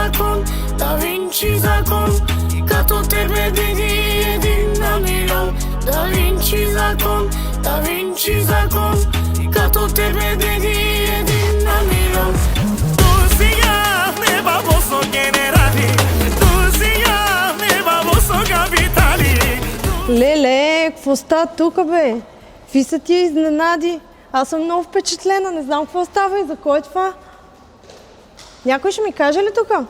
закон, Да Винчи закон. Като тебе диди един на милион. Да Винчи закон, Да Винчи закон. Като тебе диди един на милион. Тузия не бабосо генерали, Тузия не бабосо капитали. Леле, какво става тук, бе? Какви са тия изненади? Аз съм много впечатлена, не знам какво става и за кой е това. Някой ще ми каже ли тук?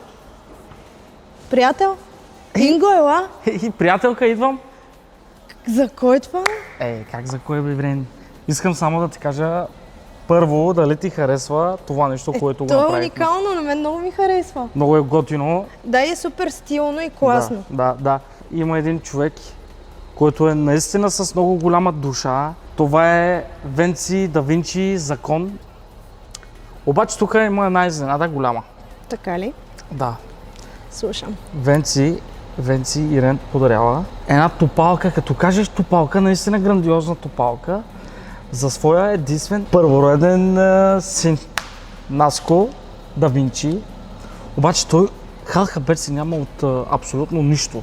Приятел? Инго, ела? И приятелка, идвам. За кой е това? Как за кой бе, Брен? Искам само да ти кажа първо дали ти харесва това нещо, което го То е направихме. уникално, на мен много ми харесва. Много е готино. Да, и е супер стилно и класно. Да. Има един човек, който е наистина с много голяма душа. Това е Венци да Винчи закон. Обаче тук има една изненада голяма. Така ли? Да. Слушам. Венци Ирен подарява една топалка, като кажеш топалка, наистина грандиозна топалка, за своя единствен първороден син, Наско да Винчи. Обаче той хал хабер си няма от абсолютно нищо.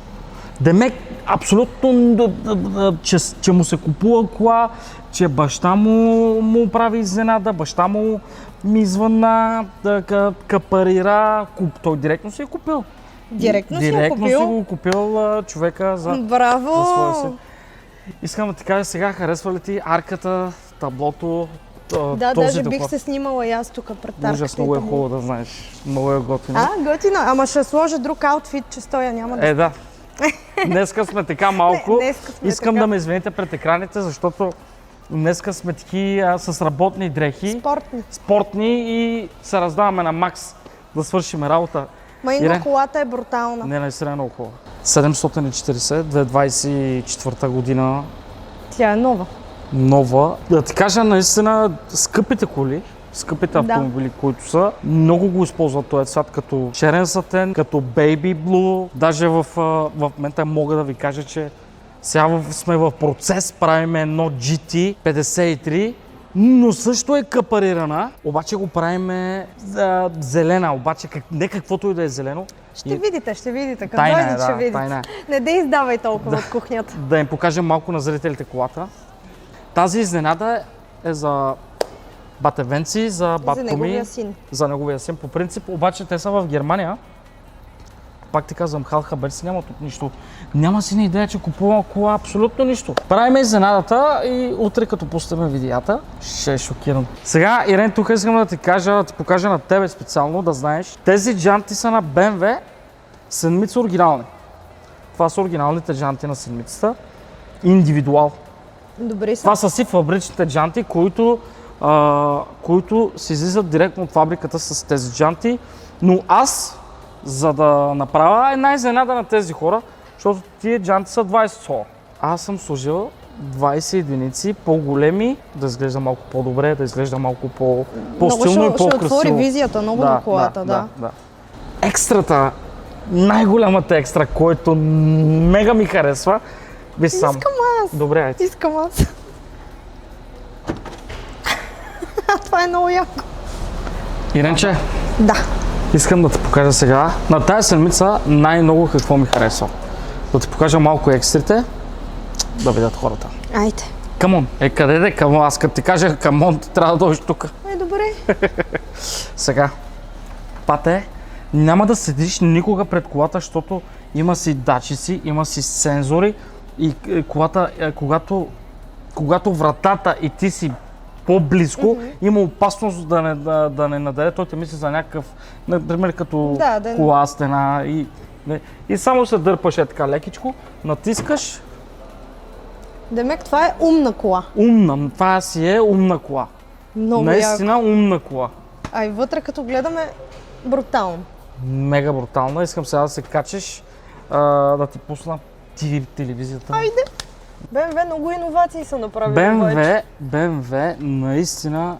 Демек, абсолютно, че му се купува кола, че баща му прави изненада, баща му ми извънна, капарира, той директно си е купил. Директно си го купил човека за своя си. Искам да ти кажа сега, харесва ли ти арката, таблото, Да, този даже доклад? бих се снимала и аз тук пред арката. Ужас, много е хубаво да знаеш. Много е готино. Готино. Ама ще сложа друг аутфит, че стоя, няма да... Да. Днеска сме така малко. Днеска сме Искам така. да ме извините пред екраните, защото днеска сме таки с работни дрехи. Спортни и се раздаваме на макс да свършим работа. Инго, колата е брутална. Не, наистина е много хубава. 740, 2024 година. Тя е нова. Нова. Да ти кажа, наистина, скъпите коли, скъпите автомобили, които са, много го използват този цвят, като черен сатен, като бейби блу. Даже в момента мога да ви кажа, че сега сме в процес, правим едно GT 53, но също е капарирана, обаче го правим зелена, обаче не каквото и да е зелено. Ще видите, като Тайна дойдете, ще видите. тайна. Не да издавай толкова от кухнята. Да им покажем малко на зрителите колата. Тази изненада е за бате Венци, за батко ми, за неговия син по принцип, обаче те са в Германия. Пак ти казвам, хал хабер си няма тук нищо. Няма си на идея, че купувам кола, абсолютно нищо. Правим изненадата и утре като пустим видеята, ще е шокиран. Сега, Ирен, тук искам да ти покажа на тебе специално, да знаеш. Тези джанти са на BMW седмица оригинални. Това са оригиналните джанти на седмицата. Индивидуал. Добре са. Това са си фабричните джанти, които се излизат директно от фабриката с тези джанти. Но аз, за да направя една изненада на тези хора, защото тия джанти са 20 сола. Аз съм сложил 20 единици, по-големи, да изглежда малко по-добре, да изглежда малко по-стилно и по-красиво. Ще отвори визията много на колата, да.Екстрата, най-голямата екстра, който мега ми харесва, Искам аз. Добре, айде. Искам аз. Това е много яко. Иренче, Да. искам да ти покажа сега. На тази седмица най-много какво ми харесва. Да ти покажа малко екстрите, да видят хората. Айде. Камон. Къде де камон? Аз като ти кажа камон, ти трябва да дойдеш тук. Добре. Сега, пате, няма да седиш никога пред колата, защото има си датчици, има си сензори и колата, когато вратата и ти си по-близко, има опасност да не нададе. Той те мисли за някакъв, например, като кола, стена и само се дърпаш така лекичко, натискаш. Демек, това е умна кола. Това си е умна кола. Много наистина яко. Умна кола. А и вътре като гледаме, брутално. Мега брутална. Искам сега да се качеш, да ти пусна телевизията. Айде! BMW много иновации са направили. BMW наистина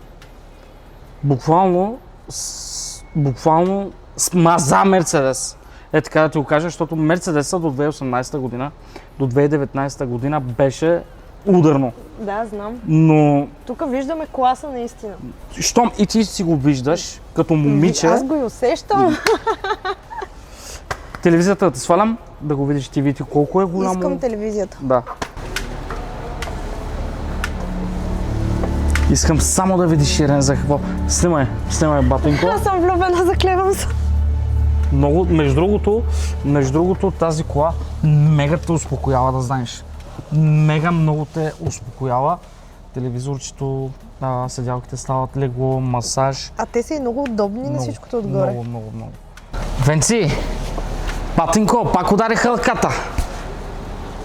буквално смаза Мерцедес. Така да ти го кажа, защото Мерцедеса до 2018 година, до 2019 година беше ударно. Да, знам. Но... Тук виждаме класа наистина. Щом и ти си го виждаш, като момиче... Аз го и усещам. телевизията да те свалям, да го видиш TV-ти колко е голямо. Искам телевизията. Да. Искам само да видиш Ирен за какво. Снимай батинко. Аз съм влюбена, заклевам се. Много, между другото тази кола мега те успокоява, да знаеш. Мега много те успокоява. Телевизорчето, седялките стават легло, масаж. А те са и много удобни на всичкото отгоре. Много. Венци, батинко, пак удари хълката.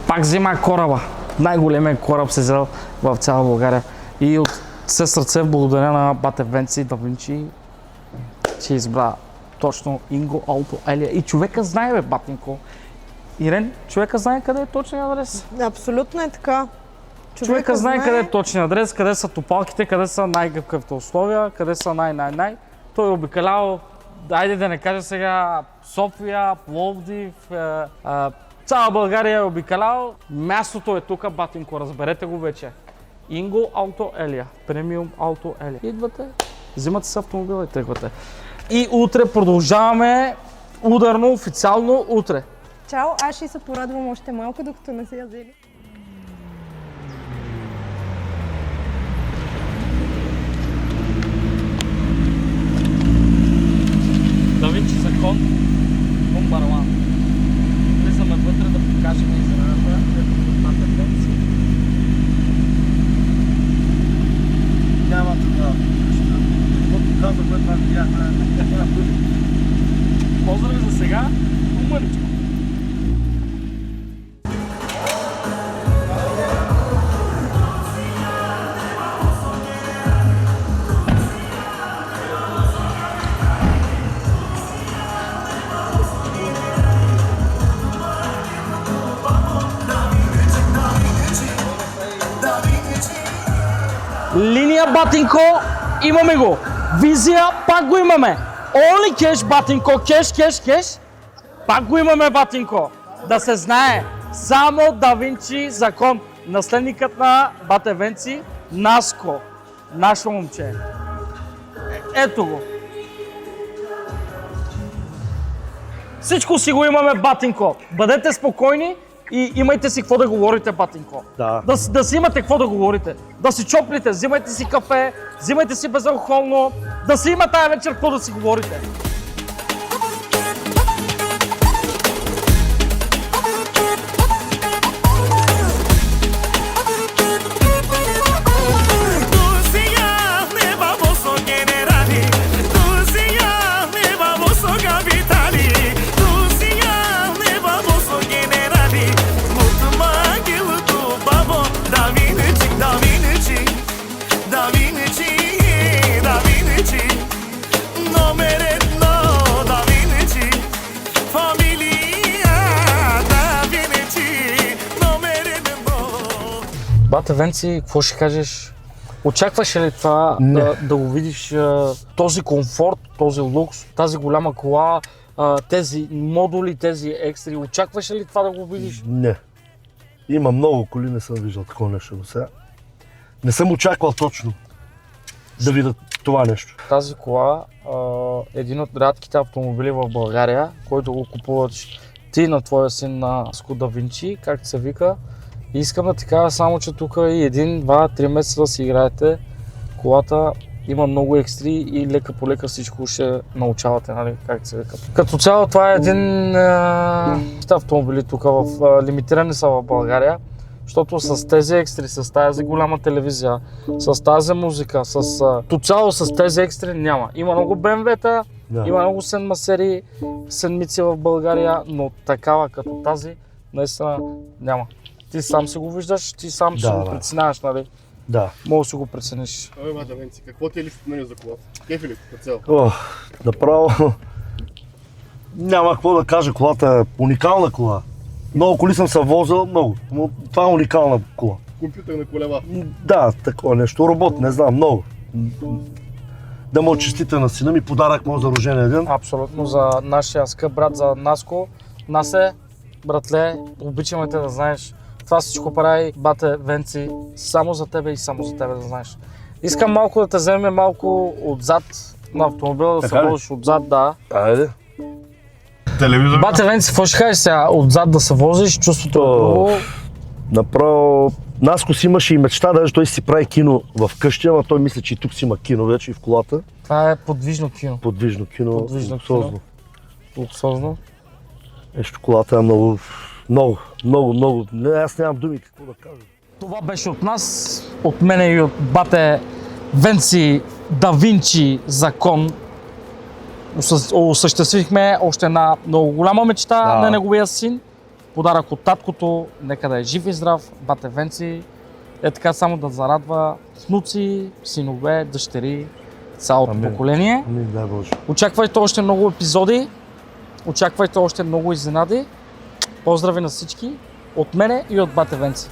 Пак взема кораба. Най-големият кораб се взел в цяла България. И от все сърце благодаря на бате Венци да Винчи, че избра точно Инго Алто Елия. И човека знае, бе, батинко. Ирен, човека знае къде е точният адрес. Абсолютно е така. Човека знае къде е точният адрес, къде са топалките, къде са най-гъвкавите условия, къде са най. Той е обикалял, айде да не кажа сега, София, Пловдив, цяла България е обикалял. Мястото е тук, батинко, разберете го вече. Инго Алто Елия, премиум Алто Елия. Идвате, взимате с автомобила и тръгвате. И утре продължаваме ударно, официално утре. Чао, аз ще се порадвам още малко, докато не се язели. Да Винчи закон, номер 1. Влизаме вътре да покажем изненадата, ето бате Венци. Няма това. Каквото каза, което аз видяхме. Поздрави за сега, умъричко. Линия, батинко, имаме го. Визия, пак го имаме. Only cash, батинко, кеш. Пак го имаме, батинко. Да се знае, само Да Винчи закон. Наследникът на бате Венци, Наско. Наше момче. Ето го. Всичко си го имаме, батинко. Бъдете спокойни и имайте си какво да говорите, батинко. Да. Да си имате какво да говорите. Да си чоплите, взимайте си кафе, взимайте си безалкохолно. Да си има тая вечер какво да си говорите. Бате Венци, какво ще кажеш? Очакваше ли това да го видиш, този комфорт, този лукс, тази голяма кола, тези модули, тези екстри? Очакваше ли това да го видиш? Не. Има много коли, не съм виждал такова нещо до сега. Не съм очаквал точно да видя това нещо. Тази кола е един от рядките автомобили в България, който го купуваш ти на твоя син на Да Винчи, както се вика. И искам да ти кажа само, че тук и 1, 2, 3 месеца да си играете. Колата има много екстри и лека по лека всичко ще научавате, нали, как се вика. Като цяло това е един автомобили тук лимитирани са в България, защото с тези екстри, с тази голяма телевизия, с тази музика, то цяло с тези екстри няма. Има много BMW-та, има много Сен-Масери, Сен-Мици в България, но такава като тази наистина няма. Ти сам си го виждаш, ти сам си го преценяваш, нали? Да. Мога да си го прецениш. Абе, бате Венци, какво ти е личното мнение за колата? Кефи ли по цел? Направо няма какво да кажа, колата е уникална кола. Много коли съм се возил, много, но това е уникална кола. Компютърна колева. Да, такова нещо, робот, не знам, много. Да му честите на сина ми, подарък му за рождения ден. Абсолютно, за нашия скъп брат, за Наско. Насе, братле, обичаме те да знаеш. Това всичко прави бате Венци само за тебе и само за тебе да знаеш. Искам малко да те вземе малко отзад на автомобила, да се водиш отзад, да. Айде. Телевизор. Бате Венци, какво ще кажеш сега? Отзад да се возиш, чувството е друго. Направо, Наско си имаше и мечта, даже той си прави кино в къщи, ама той мисля, че и тук си има кино вече и в колата. Това е подвижно кино. Подвижно кино, Подвижно луксозно. кино. Луксозно. Нещо, колата е много. Не, аз нямам думи какво да кажа. Това беше от нас, от мене и от бате Венци Да Винчи Закон. Осъществихме още една много голяма мечта Да. на неговия син. Подарък от таткото, нека да е жив и здрав, бате Венци. Е така само да зарадва внуци, синове, дъщери, цялото Амин. поколение. Дай Боже. Очаквайте още много епизоди, очаквайте още много изненади. Поздрави на всички от мене и от бате Венци.